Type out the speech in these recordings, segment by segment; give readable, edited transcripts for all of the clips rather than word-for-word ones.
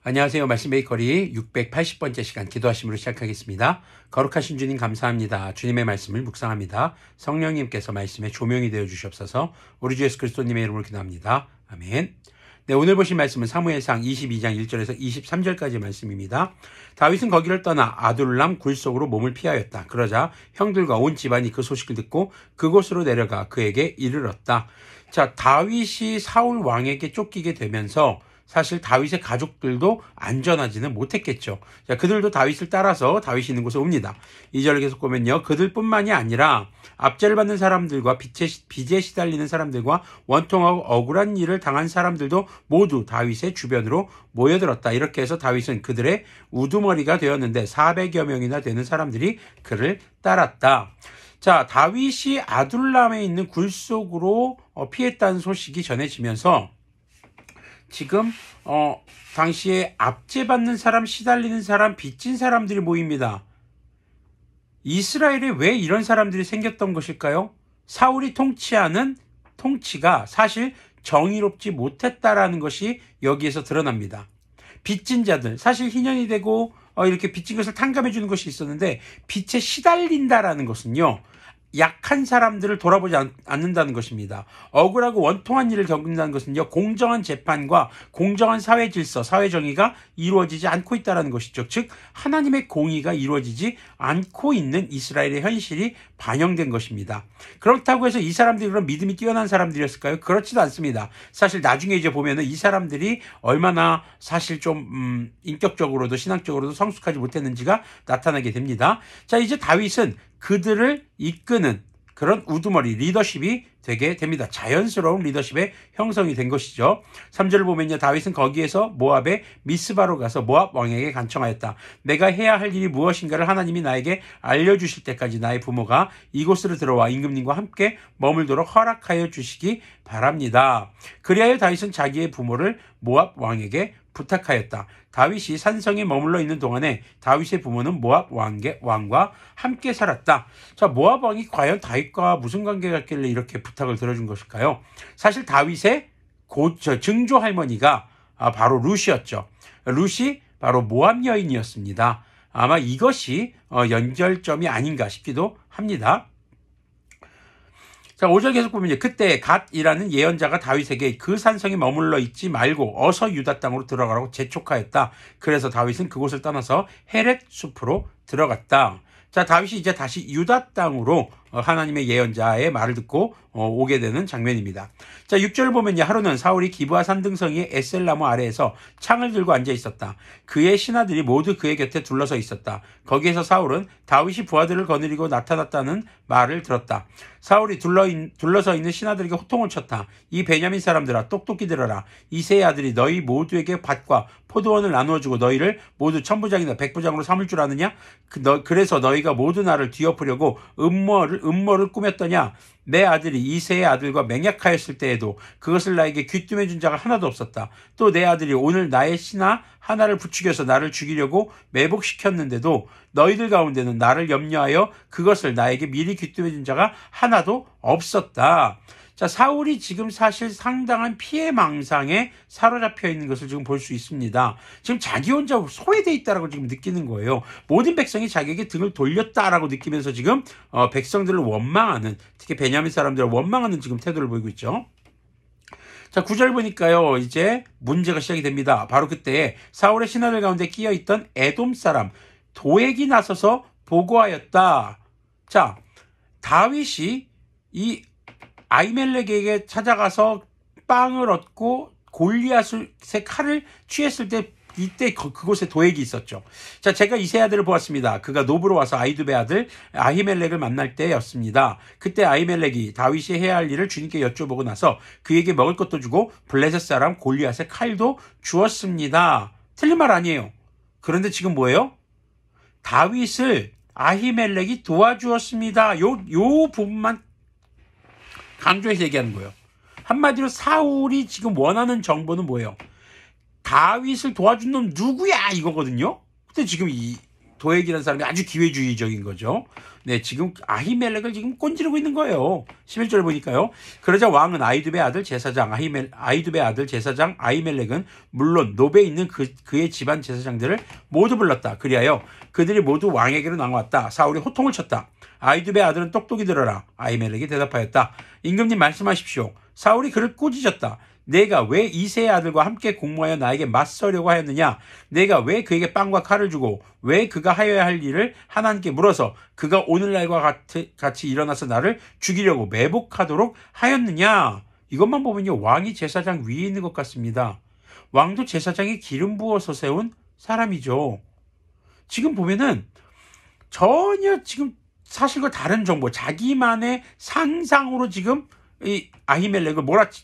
안녕하세요. 말씀 베이커리 680번째 시간 기도하심으로 시작하겠습니다. 거룩하신 주님 감사합니다. 주님의 말씀을 묵상합니다. 성령님께서 말씀의 조명이 되어 주시옵소서. 우리 주 예수 그리스도님의 이름으로 기도합니다. 아멘. 네, 오늘 보신 말씀은 사무엘상 22장 1절에서 23절까지의 말씀입니다. 다윗은 거기를 떠나 아둘람 굴 속으로 몸을 피하였다. 그러자 형들과 온 집안이 그 소식을 듣고 그곳으로 내려가 그에게 이르렀다. 자, 다윗이 사울 왕에게 쫓기게 되면서 사실 다윗의 가족들도 안전하지는 못했겠죠. 자, 그들도 다윗을 따라서 다윗이 있는 곳에 옵니다. 2절을 계속 보면요. 그들뿐만이 아니라 압제를 받는 사람들과 빚에 시달리는 사람들과 원통하고 억울한 일을 당한 사람들도 모두 다윗의 주변으로 모여들었다. 이렇게 해서 다윗은 그들의 우두머리가 되었는데 400여 명이나 되는 사람들이 그를 따랐다. 자, 다윗이 아둘람에 있는 굴 속으로 피했다는 소식이 전해지면서 지금 당시에 압제받는 사람, 시달리는 사람, 빚진 사람들이 모입니다. 이스라엘에 왜 이런 사람들이 생겼던 것일까요? 사울이 통치하는 통치가 사실 정의롭지 못했다라는 것이 여기에서 드러납니다. 빚진 자들, 사실 희년이 되고 이렇게 빚진 것을 탕감해 주는 것이 있었는데 빚에 시달린다라는 것은요. 약한 사람들을 돌아보지 않는다는 것입니다. 억울하고 원통한 일을 겪는다는 것은요. 공정한 재판과 공정한 사회 질서, 사회 정의가 이루어지지 않고 있다는 것이죠. 즉 하나님의 공의가 이루어지지 않고 있는 이스라엘의 현실이 반영된 것입니다. 그렇다고 해서 이 사람들이 그런 믿음이 뛰어난 사람들이었을까요? 그렇지도 않습니다. 사실 나중에 이제 보면은 이 사람들이 얼마나 사실 좀 인격적으로도 신앙적으로도 성숙하지 못했는지가 나타나게 됩니다. 자, 이제 다윗은 그들을 이끄는 그런 우두머리 리더십이 되게 됩니다. 자연스러운 리더십의 형성이 된 것이죠. 3절을 보면요. 다윗은 거기에서 모압의 미스바로 가서 모압 왕에게 간청하였다. 내가 해야 할 일이 무엇인가를 하나님이 나에게 알려주실 때까지 나의 부모가 이곳으로 들어와 임금님과 함께 머물도록 허락하여 주시기 바랍니다. 그리하여 다윗은 자기의 부모를 모압 왕에게 부탁하였다. 다윗이 산성에 머물러 있는 동안에 다윗의 부모는 모압 왕과 함께 살았다. 자, 모압 왕이 과연 다윗과 무슨 관계가 있길래 이렇게 부탁을 들어준 것일까요? 사실 다윗의 증조 할머니가 바로 룻이었죠. 룻이 바로 모압 여인이었습니다. 아마 이것이 연결점이 아닌가 싶기도 합니다. 자, 5절 계속 보면 그때 갓이라는 예언자가 다윗에게 그 산성에 머물러 있지 말고 어서 유다 땅으로 들어가라고 재촉하였다. 그래서 다윗은 그곳을 떠나서 헤렛 숲으로 들어갔다. 자, 다윗이 이제 다시 유다 땅으로 하나님의 예언자의 말을 듣고 오게 되는 장면입니다. 자, 6절을 보면요. 하루는 사울이 기브아 산등성이의 에셀나무 아래에서 창을 들고 앉아 있었다. 그의 신하들이 모두 그의 곁에 둘러서 있었다. 거기에서 사울은 다윗이 부하들을 거느리고 나타났다는 말을 들었다. 사울이 둘러서 있는 신하들에게 호통을 쳤다. 이 베냐민 사람들아, 똑똑히 들어라. 이새의 아들이 너희 모두에게 밭과 포도원을 나누어주고 너희를 모두 천부장이나 백부장으로 삼을 줄 아느냐? 그래서 너희가 모두 나를 뒤엎으려고 음모를 꾸몄더냐? 내 아들이 이새의 아들과 맹약하였을 때에도 그것을 나에게 귀뜸해 준 자가 하나도 없었다. 또 내 아들이 오늘 나의 신하 하나를 부추겨서 나를 죽이려고 매복시켰는데도 너희들 가운데는 나를 염려하여 그것을 나에게 미리 귀뜸해 준 자가 하나도 없었다. 자, 사울이 지금 사실 상당한 피해망상에 사로잡혀 있는 것을 지금 볼 수 있습니다. 지금 자기 혼자 소외되어 있다라고 지금 느끼는 거예요. 모든 백성이 자기에게 등을 돌렸다라고 느끼면서 지금 백성들을 원망하는, 특히 베냐민 사람들을 원망하는 지금 태도를 보이고 있죠. 자, 9절 보니까요, 이제 문제가 시작이 됩니다. 바로 그때 사울의 신하들 가운데 끼어있던 에돔 사람 도액이 나서서 보고하였다. 자, 다윗이 이 아히멜렉에게 찾아가서 빵을 얻고 골리앗의 칼을 취했을 때 이때 그곳에 도액이 있었죠. 자, 제가 이새의 아들을 보았습니다. 그가 노브로 와서 아히두베 아들 아히멜렉을 만날 때였습니다. 그때 아히멜렉이 다윗이 해야 할 일을 주님께 여쭤보고 나서 그에게 먹을 것도 주고 블레셋 사람 골리앗의 칼도 주었습니다. 틀린 말 아니에요. 그런데 지금 뭐예요? 다윗을 아히멜렉이 도와주었습니다. 요 부분만 강조해서 얘기하는 거예요. 한마디로 사울이 지금 원하는 정보는 뭐예요? 다윗을 도와준 놈 누구야? 이거거든요. 근데 지금 이 도액이라는 사람이 아주 기회주의적인 거죠. 네, 지금 아히멜렉을 지금 꼰지르고 있는 거예요. 11절 보니까요. 그러자 왕은 아히두베 아들 제사장 아히멜렉은 물론 노베에 있는 그의 집안 제사장들을 모두 불렀다. 그리하여 그들이 모두 왕에게로 나왔다. 사울이 호통을 쳤다. 아히두베 아들은 똑똑히 들어라. 아히멜렉이 대답하였다. 임금님 말씀하십시오. 사울이 그를 꾸짖었다. 내가 왜 이새의 아들과 함께 공모하여 나에게 맞서려고 하였느냐? 내가 왜 그에게 빵과 칼을 주고 왜 그가 하여야 할 일을 하나님께 물어서 그가 오늘날과 같이 일어나서 나를 죽이려고 매복하도록 하였느냐? 이것만 보면요, 왕이 제사장 위에 있는 것 같습니다. 왕도 제사장에 기름 부어서 세운 사람이죠. 지금 보면은 전혀 지금 사실과 다른 정보, 자기만의 상상으로 지금 이 아히멜렉을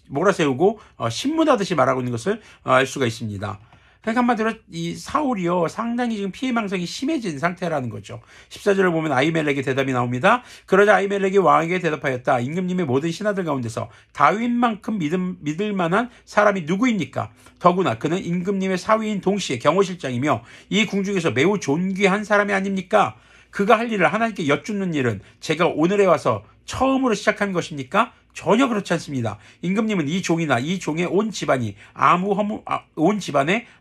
몰아세우고 신문하듯이 말하고 있는 것을 알 수가 있습니다. 그러니까 한마디로 이 사울이요, 상당히 지금 피해망상이 심해진 상태라는 거죠. 14절을 보면 아히멜렉의 대답이 나옵니다. 그러자 아히멜렉이 왕에게 대답하였다. 임금님의 모든 신하들 가운데서 다윗만큼 믿을 만한 사람이 누구입니까? 더구나 그는 임금님의 사위인 동시에 경호실장이며 이 궁중에서 매우 존귀한 사람이 아닙니까? 그가 할 일을 하나님께 여쭙는 일은 제가 오늘에 와서 처음으로 시작한 것입니까? 전혀 그렇지 않습니다. 임금님은 이 종이나 이 종의 온 집안에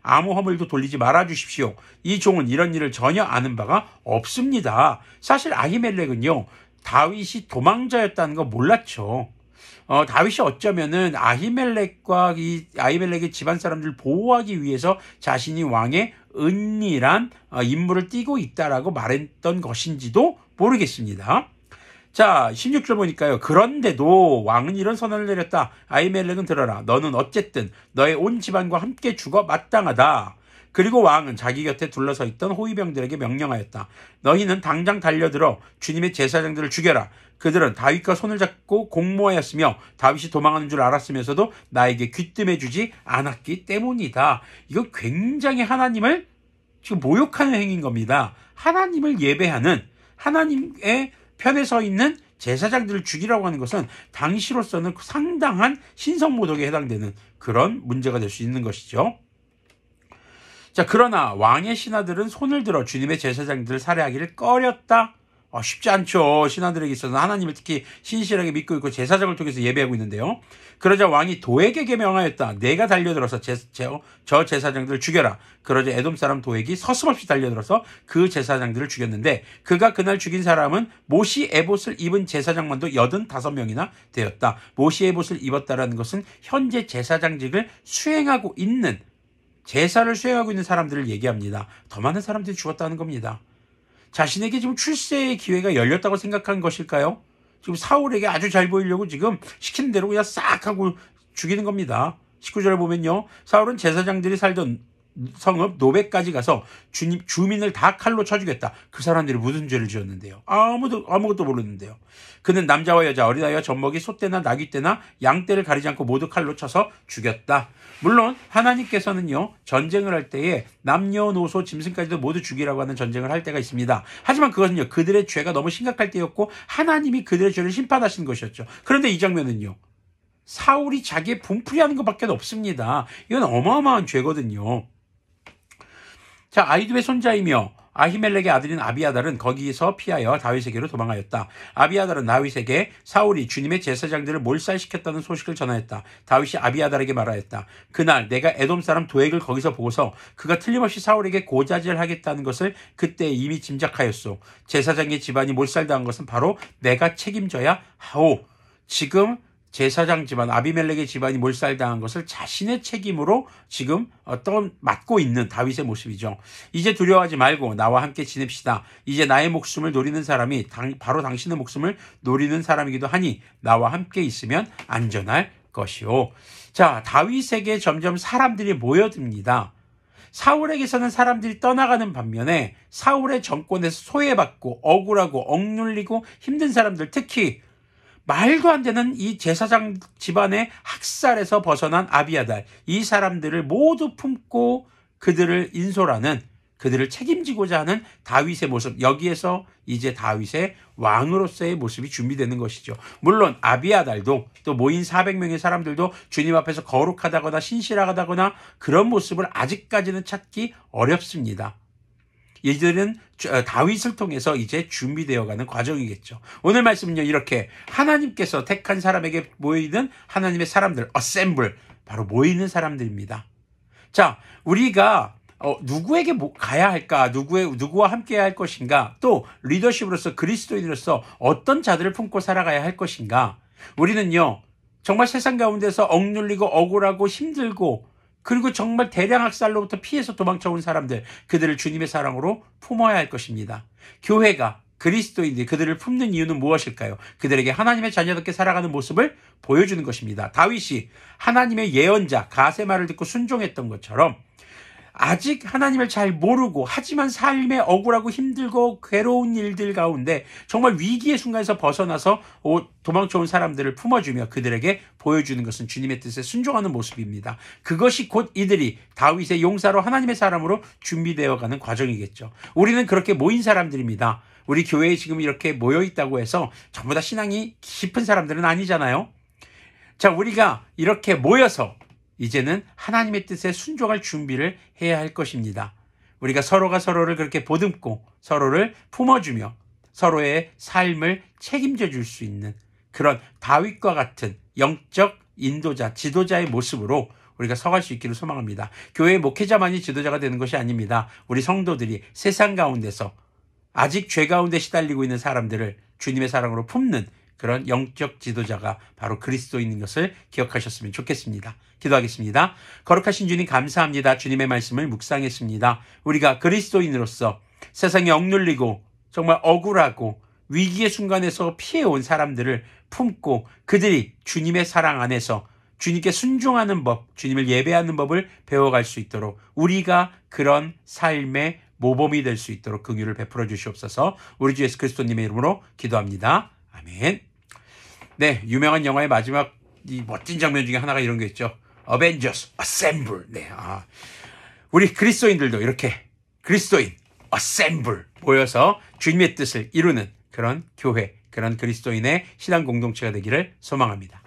아무 허물도 돌리지 말아 주십시오. 이 종은 이런 일을 전혀 아는 바가 없습니다. 사실 아히멜렉은요, 다윗이 도망자였다는 거 몰랐죠. 다윗이 어쩌면은 아히멜렉의 집안 사람들을 보호하기 위해서 자신이 왕의 은밀한 임무를 띠고 있다라고 말했던 것인지도 모르겠습니다. 자, 16절 보니까요. 그런데도 왕은 이런 선언을 내렸다. 아히멜렉은 들어라. 너는 어쨌든 너의 온 집안과 함께 죽어 마땅하다. 그리고 왕은 자기 곁에 둘러서 있던 호위병들에게 명령하였다. 너희는 당장 달려들어 주님의 제사장들을 죽여라. 그들은 다윗과 손을 잡고 공모하였으며 다윗이 도망하는 줄 알았으면서도 나에게 귀뜸해주지 않았기 때문이다. 이거 굉장히 하나님을 지금 모욕하는 행위인 겁니다. 하나님을 예배하는, 하나님의 편에 서 있는 제사장들을 죽이라고 하는 것은 당시로서는 상당한 신성모독에 해당되는 그런 문제가 될 수 있는 것이죠. 자, 그러나 왕의 신하들은 손을 들어 주님의 제사장들을 살해하기를 꺼렸다. 쉽지 않죠. 신하들에게 있어서 하나님을 특히 신실하게 믿고 있고 제사장을 통해서 예배하고 있는데요. 그러자 왕이 도액에게 명하였다. 내가 달려들어서 저 제사장들을 죽여라. 그러자 에돔 사람 도액이 서슴없이 달려들어서 그 제사장들을 죽였는데 그가 그날 죽인 사람은 모시 에봇을 입은 제사장만도 85명이나 되었다. 모시 에봇을 입었다라는 것은 현재 제사장직을 수행하고 있는, 제사를 수행하고 있는 사람들을 얘기합니다. 더 많은 사람들이 죽었다는 겁니다. 자신에게 지금 출세의 기회가 열렸다고 생각한 것일까요? 지금 사울에게 아주 잘 보이려고 지금 시키는 대로 그냥 싹 하고 죽이는 겁니다. 19절을 보면요. 사울은 제사장들이 살던 성읍 노베까지 가서 주민을 다 칼로 쳐 죽였다. 그 사람들이 무슨 죄를 지었는데요? 아무것도 모르는데요. 그는 남자와 여자, 어린아이와 젖먹이, 소떼나 나귀떼나 양떼를 가리지 않고 모두 칼로 쳐서 죽였다. 물론 하나님께서는요, 전쟁을 할 때에 남녀노소 짐승까지도 모두 죽이라고 하는 전쟁을 할 때가 있습니다. 하지만 그것은요, 그들의 죄가 너무 심각할 때였고 하나님이 그들의 죄를 심판하시는 것이었죠. 그런데 이 장면은요, 사울이 자기의 분풀이하는 것밖에 없습니다. 이건 어마어마한 죄거든요. 자, 아히두베 손자이며 아히멜렉의 아들인 아비아달은 거기서 피하여 다윗에게로 도망하였다. 아비아달은 다윗에게 사울이 주님의 제사장들을 몰살시켰다는 소식을 전하였다. 다윗이 아비아달에게 말하였다. 그날 내가 에돔 사람 도액을 거기서 보고서 그가 틀림없이 사울에게 고자질하겠다는 것을 그때 이미 짐작하였소. 제사장의 집안이 몰살당한 것은 바로 내가 책임져야 하오. 지금 제사장 집안, 아비멜렉의 집안이 몰살당한 것을 자신의 책임으로 지금 맡고 있는 다윗의 모습이죠. 이제 두려워하지 말고 나와 함께 지냅시다. 이제 나의 목숨을 노리는 사람이 바로 당신의 목숨을 노리는 사람이기도 하니 나와 함께 있으면 안전할 것이오. 자, 다윗에게 점점 사람들이 모여듭니다. 사울에게서는 사람들이 떠나가는 반면에 사울의 정권에서 소외받고 억울하고 억눌리고 힘든 사람들, 특히 말도 안 되는 이 제사장 집안의 학살에서 벗어난 아비아달, 이 사람들을 모두 품고 그들을 인솔하는, 그들을 책임지고자 하는 다윗의 모습, 여기에서 이제 다윗의 왕으로서의 모습이 준비되는 것이죠. 물론 아비아달도 또 모인 400명의 사람들도 주님 앞에서 거룩하다거나 신실하다거나 그런 모습을 아직까지는 찾기 어렵습니다. 이들은 다윗을 통해서 이제 준비되어가는 과정이겠죠. 오늘 말씀은요, 이렇게 하나님께서 택한 사람에게 모이는 하나님의 사람들, assemble, 바로 모이는 사람들입니다. 자, 우리가 누구에게 가야 할까? 누구와 함께 할 것인가? 또 리더십으로서 그리스도인으로서 어떤 자들을 품고 살아가야 할 것인가? 우리는요, 정말 세상 가운데서 억눌리고 억울하고 힘들고 그리고 정말 대량 학살로부터 피해서 도망쳐온 사람들, 그들을 주님의 사랑으로 품어야 할 것입니다. 교회가, 그리스도인들이 그들을 품는 이유는 무엇일까요? 그들에게 하나님의 자녀답게 살아가는 모습을 보여주는 것입니다. 다윗이 하나님의 예언자 가세 말을 듣고 순종했던 것처럼 아직 하나님을 잘 모르고 하지만 삶에 억울하고 힘들고 괴로운 일들 가운데 정말 위기의 순간에서 벗어나서 도망쳐온 사람들을 품어주며 그들에게 보여주는 것은 주님의 뜻에 순종하는 모습입니다. 그것이 곧 이들이 다윗의 용사로 하나님의 사람으로 준비되어가는 과정이겠죠. 우리는 그렇게 모인 사람들입니다. 우리 교회에 지금 이렇게 모여 있다고 해서 전부 다 신앙이 깊은 사람들은 아니잖아요. 자, 우리가 이렇게 모여서 이제는 하나님의 뜻에 순종할 준비를 해야 할 것입니다. 우리가 서로가 서로를 그렇게 보듬고 서로를 품어주며 서로의 삶을 책임져 줄 수 있는 그런 다윗과 같은 영적 인도자, 지도자의 모습으로 우리가 서갈 수 있기를 소망합니다. 교회 목회자만이 지도자가 되는 것이 아닙니다. 우리 성도들이 세상 가운데서 아직 죄 가운데 시달리고 있는 사람들을 주님의 사랑으로 품는 그런 영적 지도자가 바로 그리스도인 것을 기억하셨으면 좋겠습니다. 기도하겠습니다. 거룩하신 주님 감사합니다. 주님의 말씀을 묵상했습니다. 우리가 그리스도인으로서 세상에 억눌리고 정말 억울하고 위기의 순간에서 피해온 사람들을 품고 그들이 주님의 사랑 안에서 주님께 순종하는 법, 주님을 예배하는 법을 배워갈 수 있도록 우리가 그런 삶의 모범이 될 수 있도록 긍휼을 베풀어 주시옵소서. 우리 주 예수 그리스도님의 이름으로 기도합니다. 아멘. 네, 유명한 영화의 마지막 이 멋진 장면 중에 하나가 이런 게 있죠. Avengers Assemble. 네, 우리 그리스도인들도 이렇게 그리스도인 Assemble 모여서 주님의 뜻을 이루는 그런 교회, 그런 그리스도인의 신앙 공동체가 되기를 소망합니다.